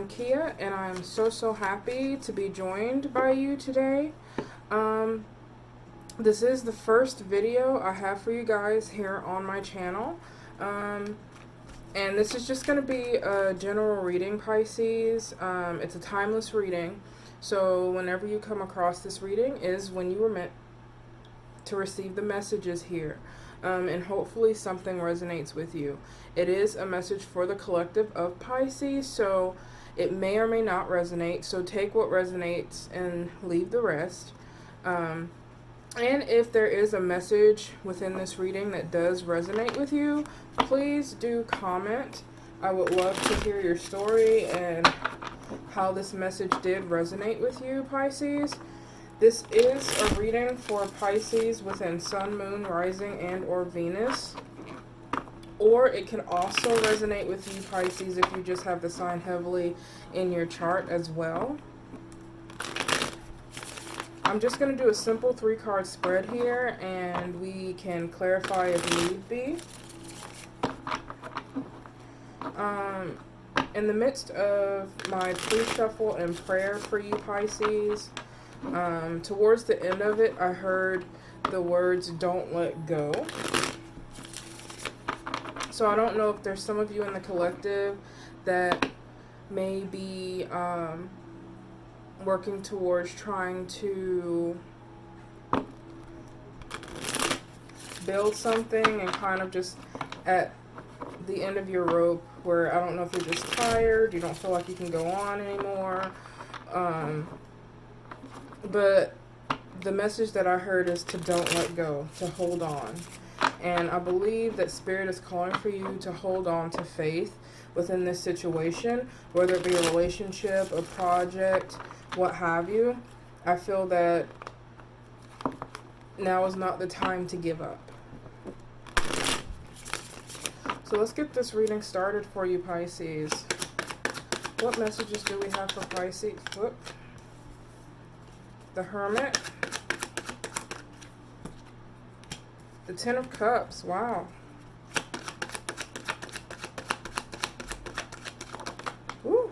Kia, and I'm so happy to be joined by you today. This is the first video I have for you guys here on my channel. And this is just going to be a general reading, Pisces. It's a timeless reading. So whenever you come across this reading is when you were meant to receive the messages here. And hopefully something resonates with you. It is a message for the collective of Pisces, so it may or may not resonate. So take what resonates and leave the rest. And if there is a message within this reading that does resonate with you, please do comment. I would love to hear your story and how this message did resonate with you, Pisces. This is a reading for Pisces within Sun, Moon, Rising, and or Venus. Or it can also resonate with you, Pisces, if you just have the sign heavily in your chart as well. I'm just going to do a simple 3-card spread here, and we can clarify if need be. In the midst of my pre-shuffle and prayer for you, Pisces, towards the end of it, I heard the words, "Don't let go." So I don't know if there's some of you in the collective that may be working towards trying to build something and kind of just at the end of your rope where I don't know if you're just tired, you don't feel like you can go on anymore. But the message that I heard is to don't let go, to hold on. And I believe that Spirit is calling for you to hold on to faith within this situation, whether it be a relationship, a project, what have you. I feel that now is not the time to give up. So let's get this reading started for you, Pisces. What messages do we have for Pisces? Whoop. The Hermit. The Ten of Cups. Wow. Ooh.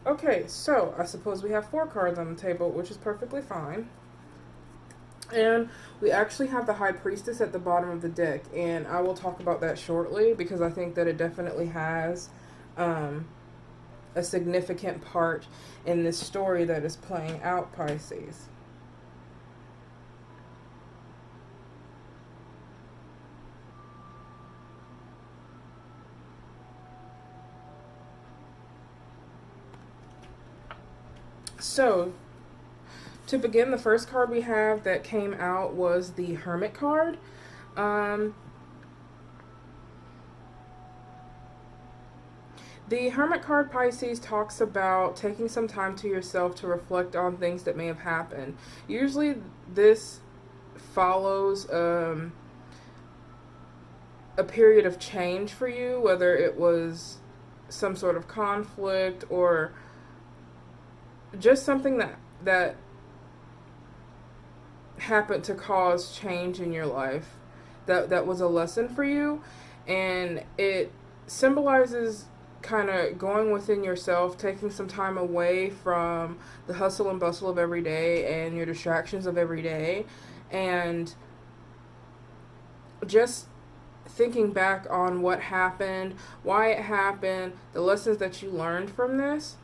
Okay, so I suppose we have 4 cards on the table, which is perfectly fine. And we actually have the High Priestess at the bottom of the deck, and I will talk about that shortly because I think that it definitely has a significant part in this story that is playing out, Pisces. So, to begin, the first card we have that came out was the Hermit card. The Hermit card, Pisces, talks about taking some time to yourself to reflect on things that may have happened. Usually this follows a period of change for you, whether it was some sort of conflict or just something that happened to cause change in your life that was a lesson for you. And it symbolizes kind of going within yourself, taking some time away from the hustle and bustle of every day and your distractions of every day, and just thinking back on what happened, why it happened, the lessons that you learned from this.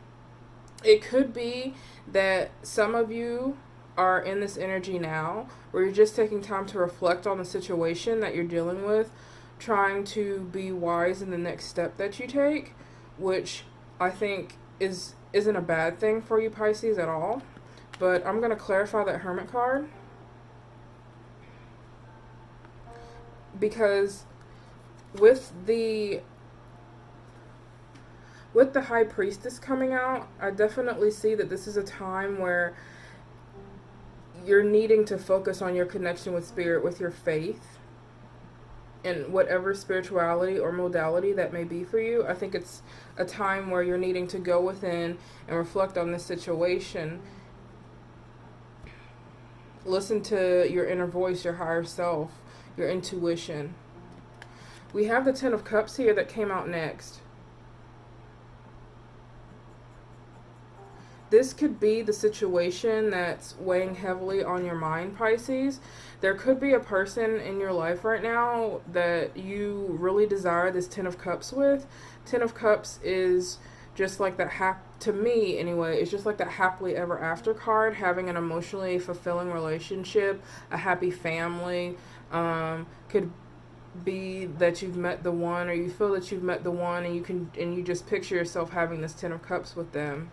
It could be that some of you are in this energy now where you're just taking time to reflect on the situation that you're dealing with, trying to be wise in the next step that you take, which I think isn't a bad thing for you, Pisces, at all. But I'm going to clarify that Hermit card because with the High Priestess coming out, I definitely see that this is a time where you're needing to focus on your connection with Spirit, with your faith, and whatever spirituality or modality that may be for you. I think it's a time where you're needing to go within and reflect on this situation. Listen to your inner voice, your higher self, your intuition. We have the Ten of Cups here that came out next. this could be the situation that's weighing heavily on your mind, Pisces. There could be a person in your life right now that you really desire this Ten of Cups with. Ten of Cups is just like that, to me anyway, it's just like that happily ever after card, having an emotionally fulfilling relationship, a happy family. Could be that you've met the one, or you feel that you've met the one, and you just picture yourself having this Ten of Cups with them.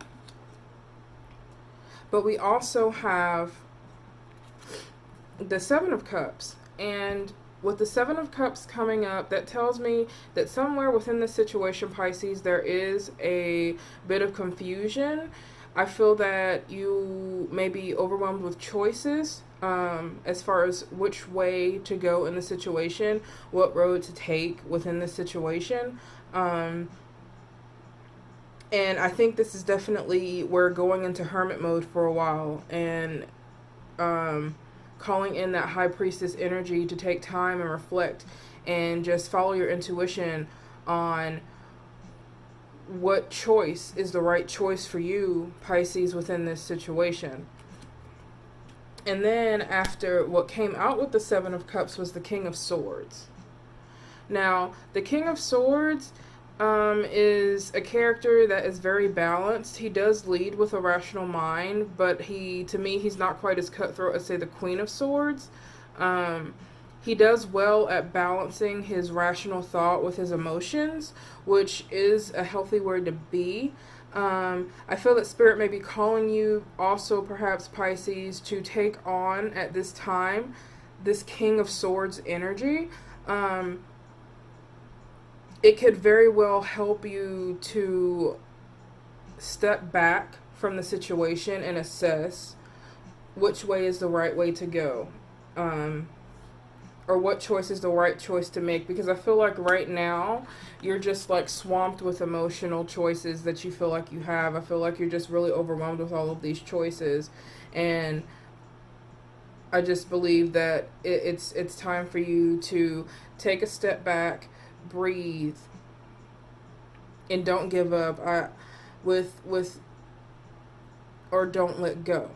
But we also have the Seven of Cups, and with the Seven of Cups coming up, that tells me that somewhere within this situation, Pisces, there is a bit of confusion. I feel that you may be overwhelmed with choices as far as which way to go in the situation, what road to take within the situation. And I think this is definitely, we're going into hermit mode for a while, and calling in that High Priestess energy to take time and reflect and just follow your intuition on what choice is the right choice for you, Pisces, within this situation. And then after, what came out with the Seven of Cups was the King of Swords. Now, the King of Swords is a character that is very balanced. He does lead with a rational mind, but to me, he's not quite as cutthroat as, say, the Queen of Swords. He does well at balancing his rational thought with his emotions, which is a healthy word to be. I feel that Spirit may be calling you also, perhaps, Pisces, to take on at this time this King of Swords energy. It could very well help you to step back from the situation and assess which way is the right way to go. Or what choice is the right choice to make, because I feel like right now you're just like swamped with emotional choices that you feel like you have. I feel like you're just really overwhelmed with all of these choices, and I just believe that it's time for you to take a step back, breathe, and don't give up or don't let go.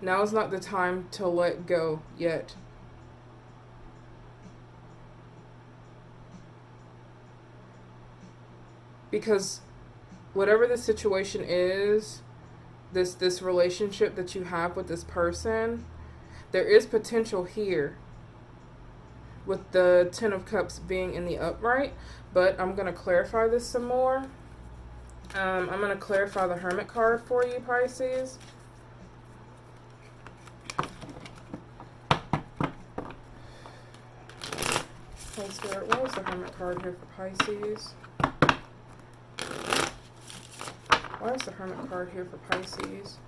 Now is not the time to let go yet. Because whatever the situation is, this relationship that you have with this person, there is potential here with the Ten of Cups being in the upright. But I'm going to clarify this some more. I'm going to clarify the Hermit card for you, Pisces. Holy Spirit, what is the Hermit card here for Pisces? Why is the Hermit card here for Pisces?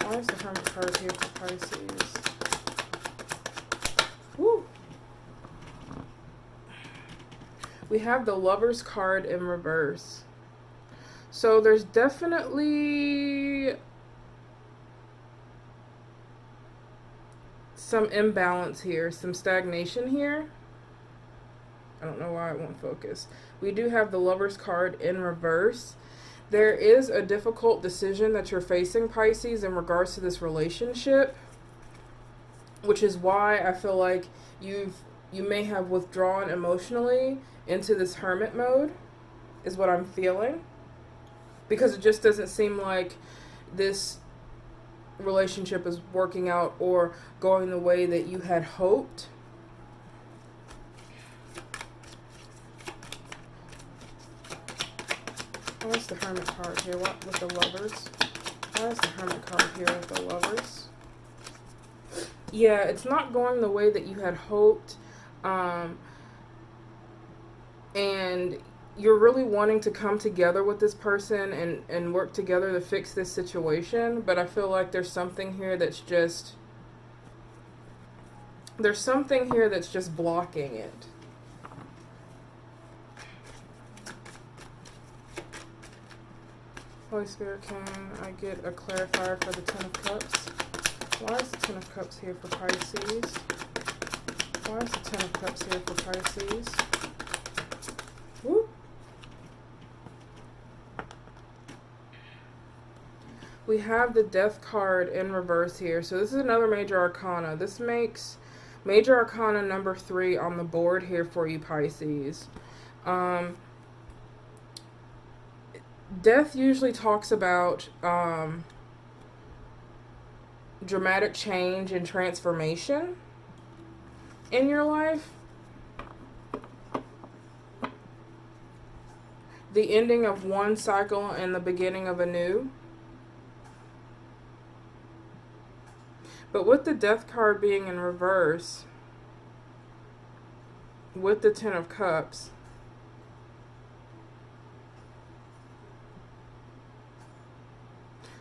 Why is the Hermit card here for Pisces? Woo! We have the Lover's card in reverse. So there's definitely some imbalance here, some stagnation here. I don't know why it won't focus. We do have the Lover's card in reverse. There is a difficult decision that you're facing, Pisces, in regards to this relationship, which is why I feel like you may have withdrawn emotionally into this hermit mode, is what I'm feeling. Because it just doesn't seem like this relationship is working out or going the way that you had hoped. Why is the Hermit card here? What with the Lovers? Why is the Hermit card here with the Lovers? Yeah, it's not going the way that you had hoped. And you're really wanting to come together with this person and work together to fix this situation. But I feel like there's something here that's just... There's something here that's just blocking it. Holy Spirit, can I get a clarifier for the Ten of Cups? Why is the Ten of Cups here for Pisces? Why is the Ten of Cups here for Pisces? Woo. We have the Death card in reverse here. So this is another major arcana. This makes major arcana number 3 on the board here for you, Pisces. Death usually talks about dramatic change and transformation in your life. The ending of one cycle and the beginning of a new. But with the Death card being in reverse, with the Ten of Cups,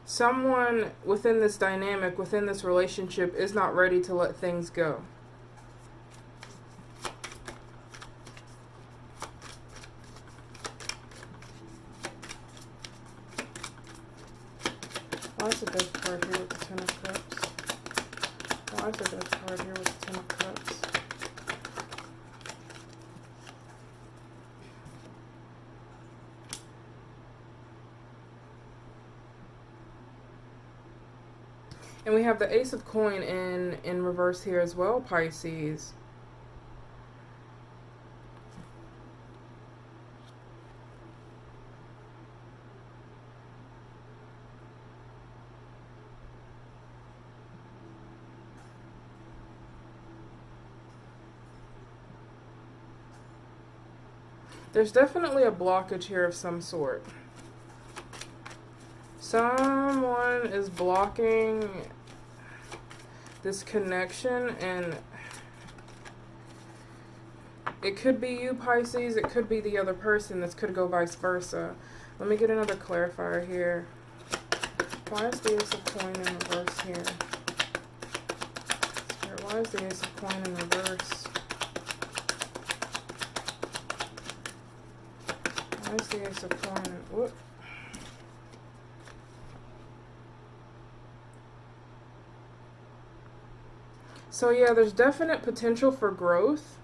someone within this dynamic, within this relationship, is not ready to let things go. Why is the Death card here with the Ten of Cups? Why is the Death card here with the Ten of Cups? And we have the Ace of Coin in reverse here as well, Pisces. There's definitely a blockage here of some sort. Someone is blocking this connection, and it could be you, Pisces. It could be the other person. This could go vice versa. Let me get another clarifier here. Why is the Ace of Coin in reverse here? Why is the Ace of Coin in reverse? Why is the Ace of Coin in... Whoop. So yeah, there's definite potential for growth.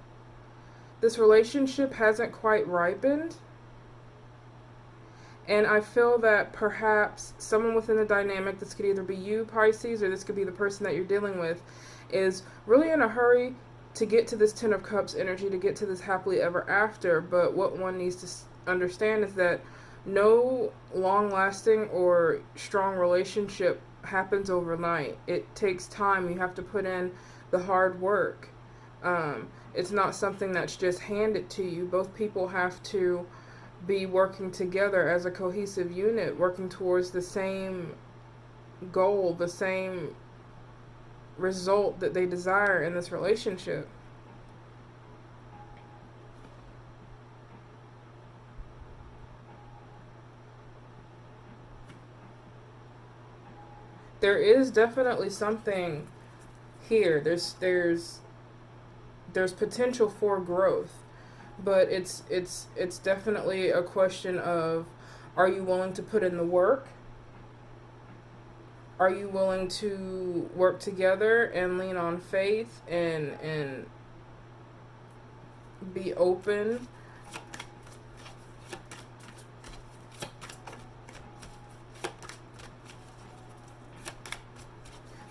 This relationship hasn't quite ripened. And I feel that perhaps someone within the dynamic, this could either be you, Pisces, or this could be the person that you're dealing with, is really in a hurry to get to this Ten of Cups energy, to get to this happily ever after. But what one needs to understand is that no long-lasting or strong relationship happens overnight. It takes time. You have to put in the hard work. It's not something that's just handed to you. Both people have to be working together as a cohesive unit, working towards the same goal, the same result that they desire in this relationship. There is definitely something here. There's potential for growth, but it's definitely a question of, are you willing to put in the work? Are you willing to work together and lean on faith and be open?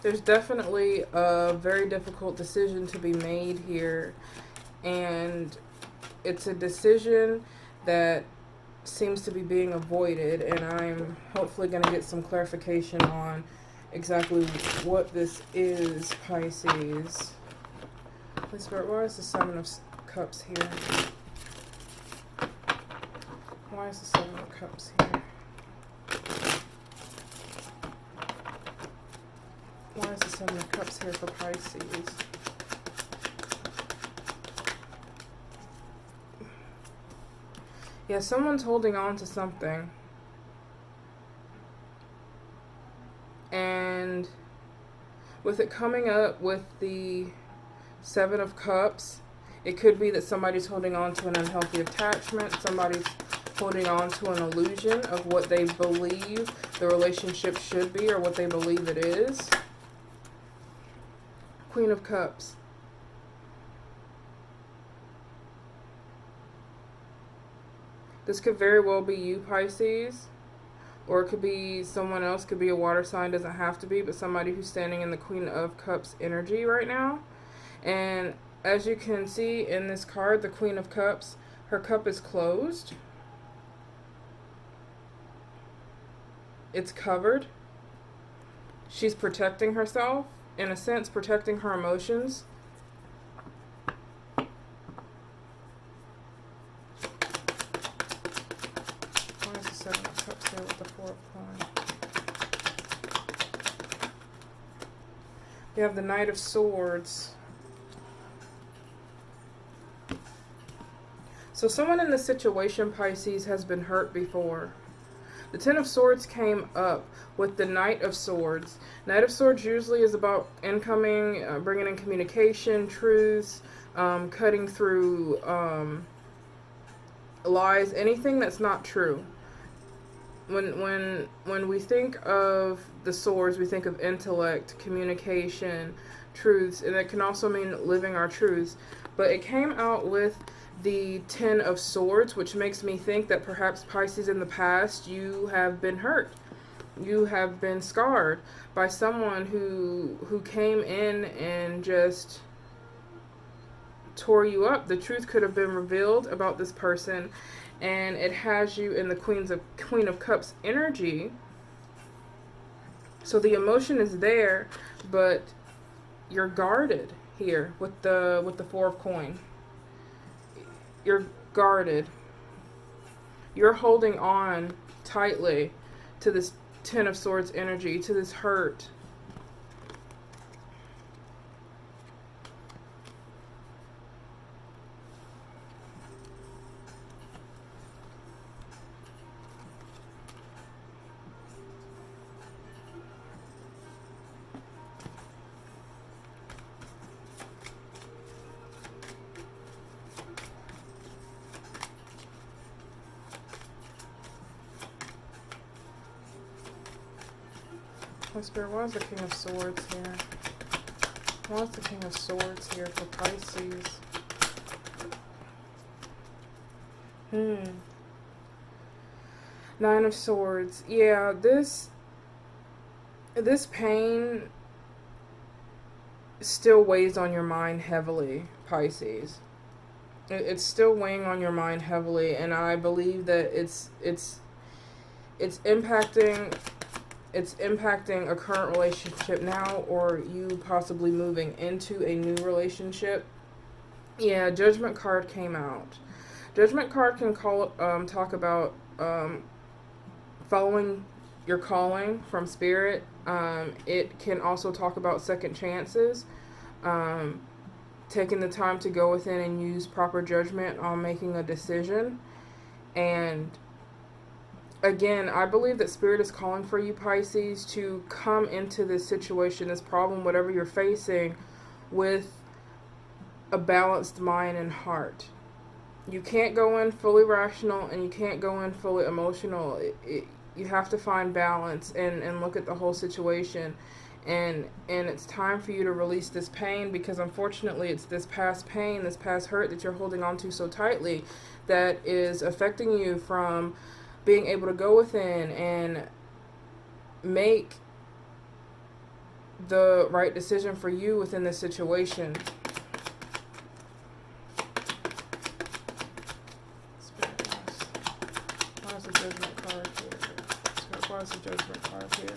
There's definitely a very difficult decision to be made here, and it's a decision that seems to be being avoided, and I'm hopefully going to get some clarification on exactly what this is, Pisces. Why is the Seven of Cups here? Why is the Seven of Cups here? Why is the Seven of Cups here for Pisces? Yeah, someone's holding on to something. And with it coming up with the Seven of Cups, it could be that somebody's holding on to an unhealthy attachment. Somebody's holding on to an illusion of what they believe the relationship should be or what they believe it is. Queen of Cups. This could very well be you, Pisces. Or it could be someone else, could be a water sign, doesn't have to be, but somebody who's standing in the Queen of Cups energy right now. And as you can see in this card, the Queen of Cups, her cup is closed. It's covered. She's protecting herself, in a sense, protecting her emotions. Why is the Seven of Cups here with the Four of Coins? We have the Knight of Swords. So someone in this situation, Pisces, has been hurt before. The Ten of Swords came up with the Knight of Swords. Knight of Swords usually is about incoming, bringing in communication, truths, cutting through lies, anything that's not true. When we think of the swords, we think of intellect, communication, truths, and it can also mean living our truths. But it came out with the Ten of Swords, which makes me think that perhaps, Pisces, in the past, you have been hurt. You have been scarred by someone who came in and just tore you up. The truth could have been revealed about this person, and it has you in the Queen of Cups energy. So the emotion is there, but you're guarded here with the Four of Coins. You're guarded. You're holding on tightly to this Ten of Swords energy, to this hurt. Holy Spirit, why is the King of Swords here? Why is the King of Swords here for Pisces? Nine of Swords. Yeah, this pain still weighs on your mind heavily, Pisces. It's still weighing on your mind heavily, and I believe that it's impacting a current relationship now, or you possibly moving into a new relationship. Yeah, Judgment card came out. Judgment card can talk about following your calling from Spirit. It can also talk about second chances, taking the time to go within and use proper judgment on making a decision. And again, I believe that Spirit is calling for you, Pisces, to come into this situation, this problem, whatever you're facing, with a balanced mind and heart. You can't go in fully rational, and you can't go in fully emotional. You have to find balance and look at the whole situation. And it's time for you to release this pain, because unfortunately it's this past pain, this past hurt that you're holding on to so tightly that is affecting you from being able to go within and make the right decision for you within this situation. Why is the Judgment card here? Why is the Judgment card here?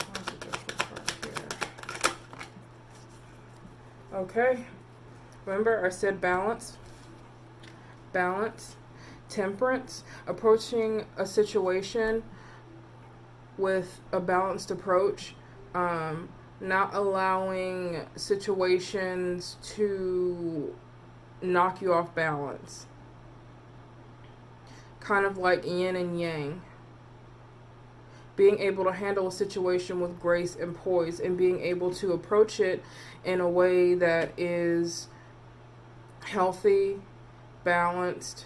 Why is the Judgment card here? Okay. Remember, I said balance, temperance, approaching a situation with a balanced approach, not allowing situations to knock you off balance. Kind of like yin and yang. Being able to handle a situation with grace and poise, and being able to approach it in a way that is healthy, balanced.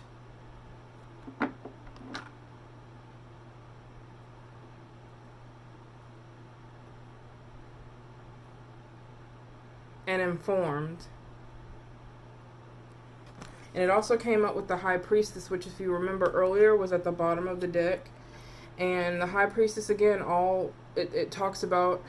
and informed. And it also came up with the High Priestess, which, if you remember earlier, was at the bottom of the deck. And the High Priestess, again, it talks about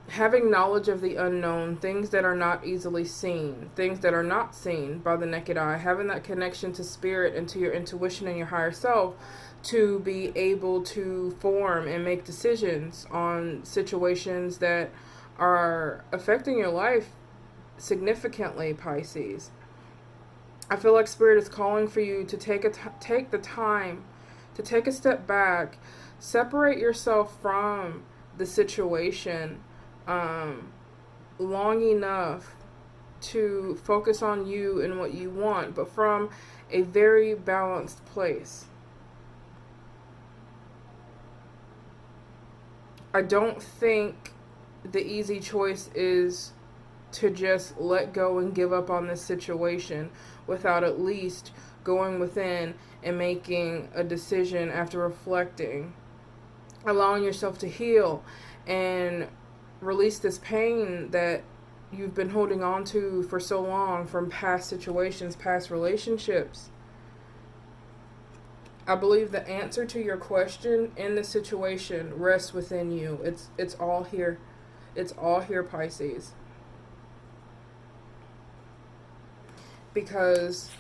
having knowledge of the unknown, things that are not easily seen, things that are not seen by the naked eye, having that connection to spirit and to your intuition and your higher self to be able to form and make decisions on situations that are affecting your life significantly, Pisces. I feel like Spirit is calling for you to take the time to take a step back, separate yourself from the situation long enough to focus on you and what you want, but from a very balanced place. I don't think the easy choice is to just let go and give up on this situation without at least going within and making a decision after reflecting, allowing yourself to heal and release this pain that you've been holding on to for so long from past situations, past relationships. I believe the answer to your question in the situation rests within you. It's all here. It's all here, Pisces. Because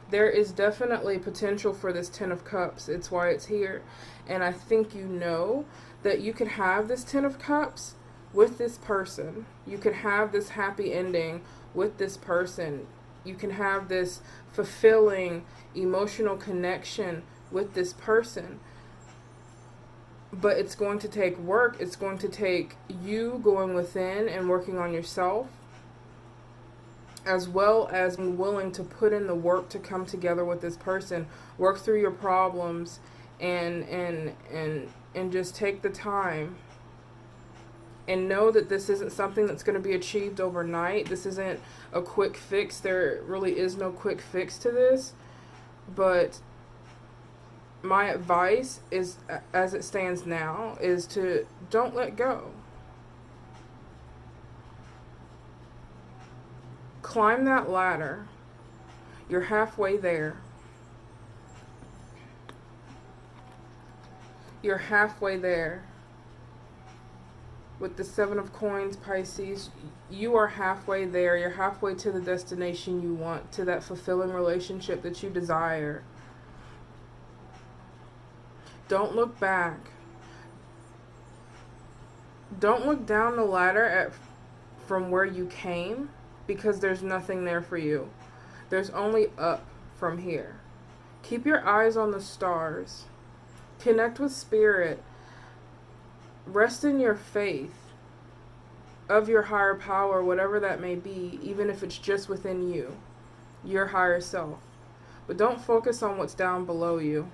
there is definitely potential for this Ten of Cups. It's why it's here. And I think you know that you could have this Ten of Cups with this person. You could have this happy ending with this person. You can have this fulfilling emotional connection with this person. But it's going to take work. It's going to take you going within and working on yourself, as well as being willing to put in the work to come together with this person, work through your problems, and just take the time and know that this isn't something that's going to be achieved overnight. This isn't a quick fix. There really is no quick fix to this. But my advice is, as it stands now, is to don't let go. Climb that ladder. You're halfway there. You're halfway there. With the Seven of Coins, Pisces, you are halfway there. You're halfway to the destination you want, to that fulfilling relationship that you desire. Don't look back. Don't look down the ladder from where you came, because there's nothing there for you. There's only up from here. Keep your eyes on the stars. Connect with spirit. Rest in your faith of your higher power, whatever that may be, even if it's just within you, your higher self. But don't focus on what's down below you,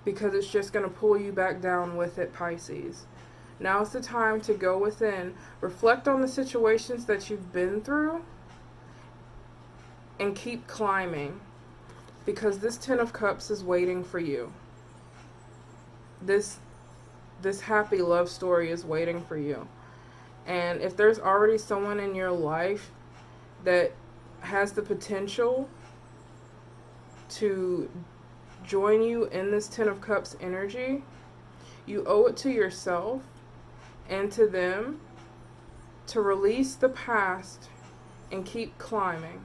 because it's just going to pull you back down with it, Pisces. Now's the time to go within, reflect on the situations that you've been through, and keep climbing, because this Ten of Cups is waiting for you. This happy love story is waiting for you. And if there's already someone in your life that has the potential to join you in this Ten of Cups energy, you owe it to yourself and to them to release the past and keep climbing.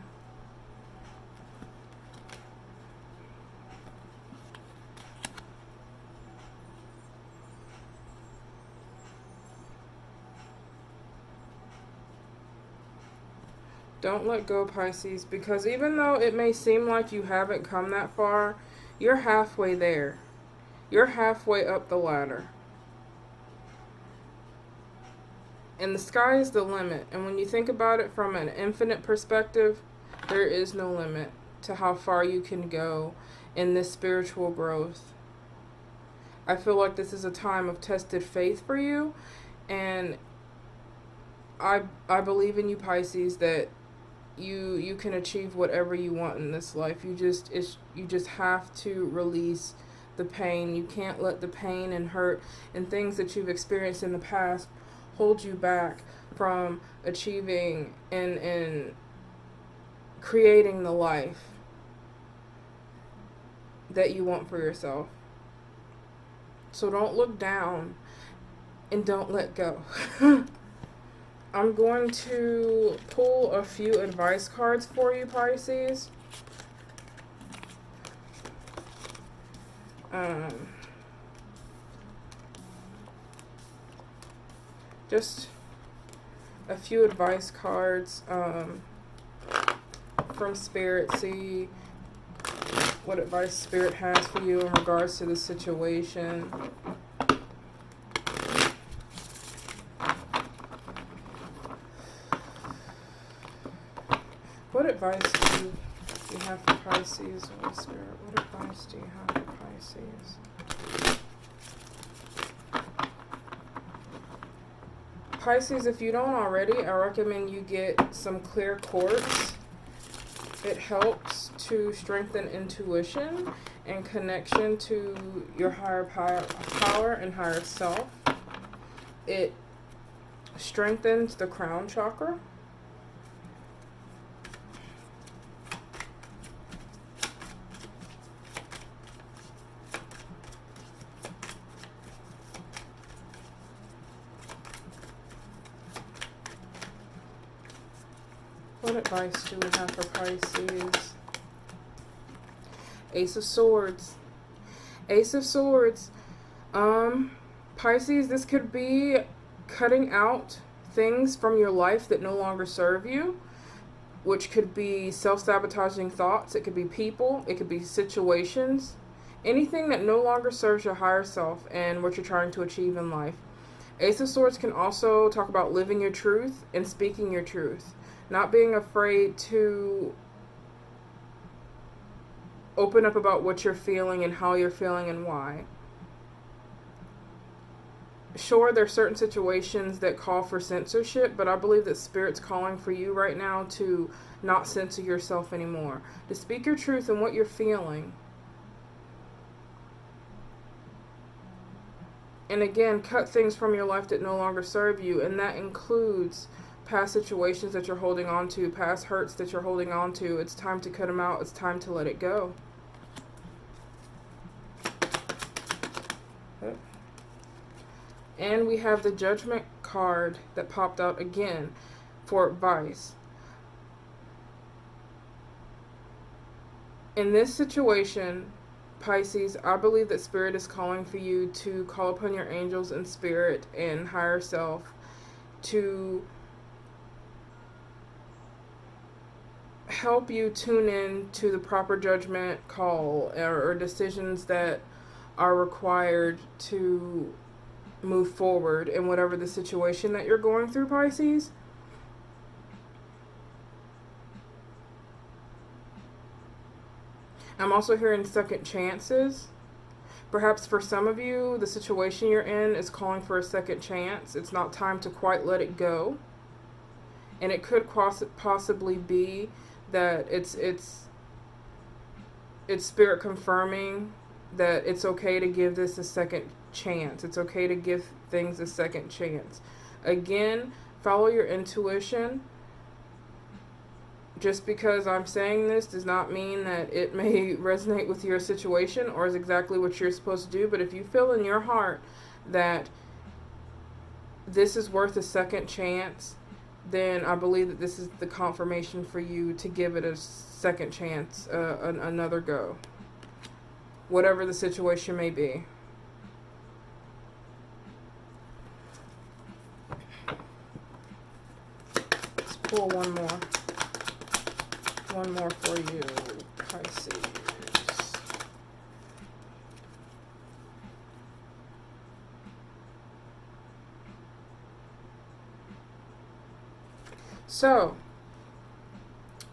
Don't let go, Pisces, because even though it may seem like you haven't come that far, you're halfway there. You're halfway up the ladder. And the sky is the limit. And when you think about it from an infinite perspective, there is no limit to how far you can go in this spiritual growth. I feel like this is a time of tested faith for you. And I believe in you, Pisces, that you can achieve whatever you want in this life. You just have to release the pain. You can't let the pain and hurt and things that you've experienced in the past hold you back from achieving and creating the life that you want for yourself. So don't look down and don't let go. I'm going to pull a few advice cards for you, Pisces. Just a few advice cards from Spirit. See what advice Spirit has for you in regards to the situation. What advice do you have for Pisces, Holy Spirit? What advice do you have for Pisces? Pisces, if you don't already, I recommend you get some clear quartz. It helps to strengthen intuition and connection to your higher power and higher self. It strengthens the crown chakra. What advice do we have for Pisces? Ace of Swords. Ace of Swords. Pisces, this could be cutting out things from your life that no longer serve you, which could be self-sabotaging thoughts. It could be people. It could be situations. Anything that no longer serves your higher self and what you're trying to achieve in life. Ace of Swords can also talk about living your truth and speaking your truth. Not being afraid to open up about what you're feeling and how you're feeling and why. Sure, there are certain situations that call for censorship, but I believe that Spirit's calling for you right now to not censor yourself anymore. To speak your truth and what you're feeling. And again, cut things from your life that no longer serve you, and that includes past situations that you're holding on to, past hurts that you're holding on to. It's time to cut them out. It's time to let it go. And we have the Judgment card that popped out again for advice. In this situation, Pisces, I believe that Spirit is calling for you to call upon your angels and Spirit and higher self to help you tune in to the proper judgment call or decisions that are required to move forward in whatever the situation that you're going through, Pisces. I'm also hearing second chances. Perhaps for some of you, the situation you're in is calling for a second chance. It's not time to quite let it go. And it could possibly be that it's Spirit confirming that it's okay to give this a second chance. It's okay to give things a second chance. Again, follow your intuition. Just because I'm saying this does not mean that it may resonate with your situation or is exactly what you're supposed to do. But if you feel in your heart that this is worth a second chance, then I believe that this is the confirmation for you to give it a second chance, another go. Whatever the situation may be. Let's pull one more. One more for you, Pisces. So,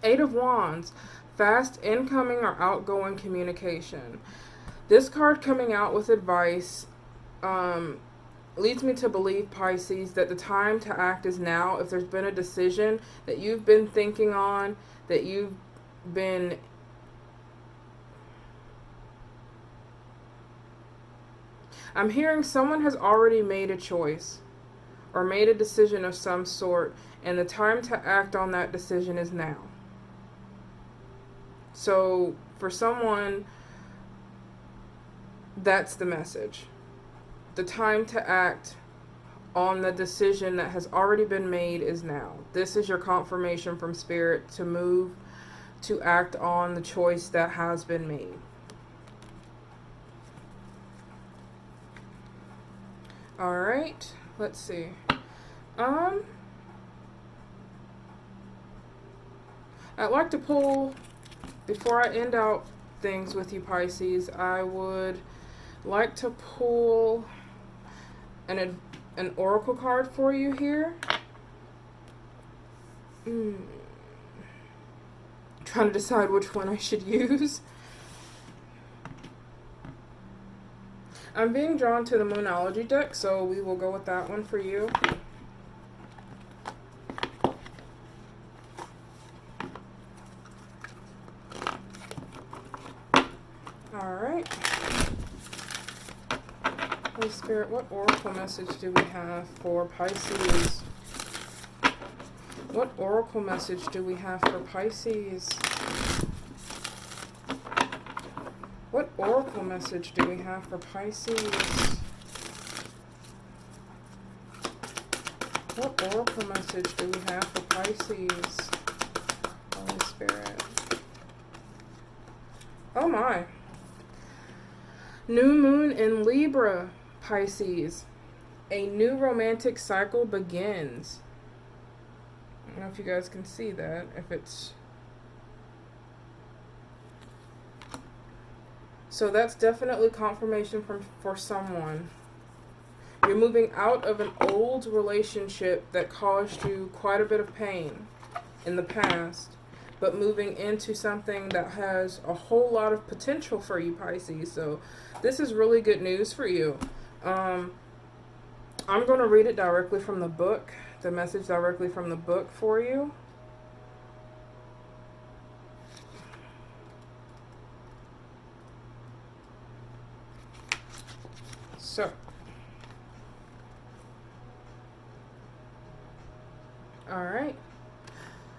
Eight of Wands, fast incoming or outgoing communication. This card coming out with advice leads me to believe, Pisces, that the time to act is now. If there's been a decision that you've been thinking on, that you've been I'm hearing someone has already made a choice or made a decision of some sort, and the time to act on that decision is now. So for someone, that's the message. The time to act on the decision that has already been made is now. This is your confirmation from Spirit to move, to act on the choice that has been made. All right, let's see. I'd like to pull, before I end out things with you Pisces, I would like to pull an oracle card for you here. Trying to decide which one I should use. I'm being drawn to the Moonology deck, so we will go with that one for you. Alright. Holy Spirit, what oracle message do we have for Pisces? What oracle message do we have for Pisces? What oracle message do we have for Pisces? What oracle message do we have for Pisces? Holy Spirit. Oh my. New moon in Libra, Pisces. A new romantic cycle begins. I don't know if you guys can see that. If it's... So that's definitely confirmation for someone. You're moving out of an old relationship that caused you quite a bit of pain in the past, but moving into something that has a whole lot of potential for you, Pisces. So this is really good news for you. I'm going to read it directly from the book, the message directly from the book for you. So, alright.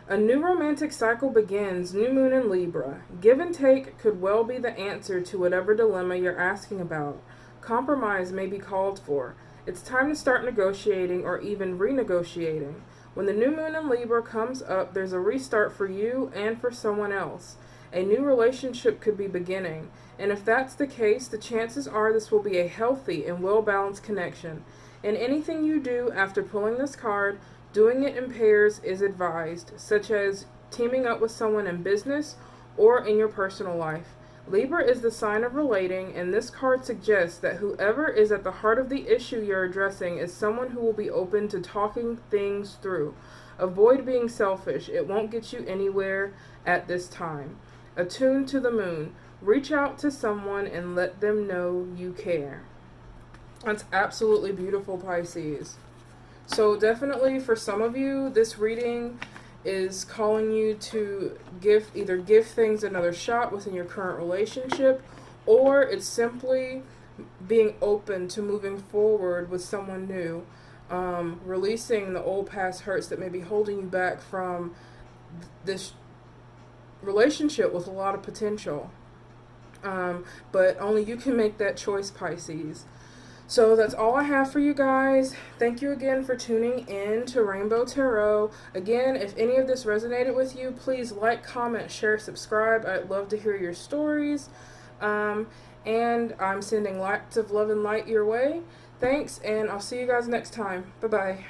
A new romantic cycle begins, new moon in Libra. Give and take could well be the answer to whatever dilemma you're asking about. Compromise may be called for. It's time to start negotiating or even renegotiating. When the new moon in Libra comes up, there's a restart for you and for someone else. A new relationship could be beginning. And if that's the case, the chances are this will be a healthy and well-balanced connection. In anything you do after pulling this card, doing it in pairs is advised, such as teaming up with someone in business or in your personal life. Libra is the sign of relating, and this card suggests that whoever is at the heart of the issue you're addressing is someone who will be open to talking things through. Avoid being selfish. It won't get you anywhere at this time. Attuned to the moon. Reach out to someone and let them know you care. That's absolutely beautiful, Pisces. So definitely for some of you, this reading is calling you to either give things another shot within your current relationship, or it's simply being open to moving forward with someone new, releasing the old past hurts that may be holding you back from this relationship with a lot of potential. But only you can make that choice, Pisces. So that's all I have for you guys. Thank you again for tuning in to Rainbow Tarot. Again, if any of this resonated with you, please like, comment, share, subscribe. I'd love to hear your stories. And I'm sending lots of love and light your way. Thanks, and I'll see you guys next time. Bye-bye.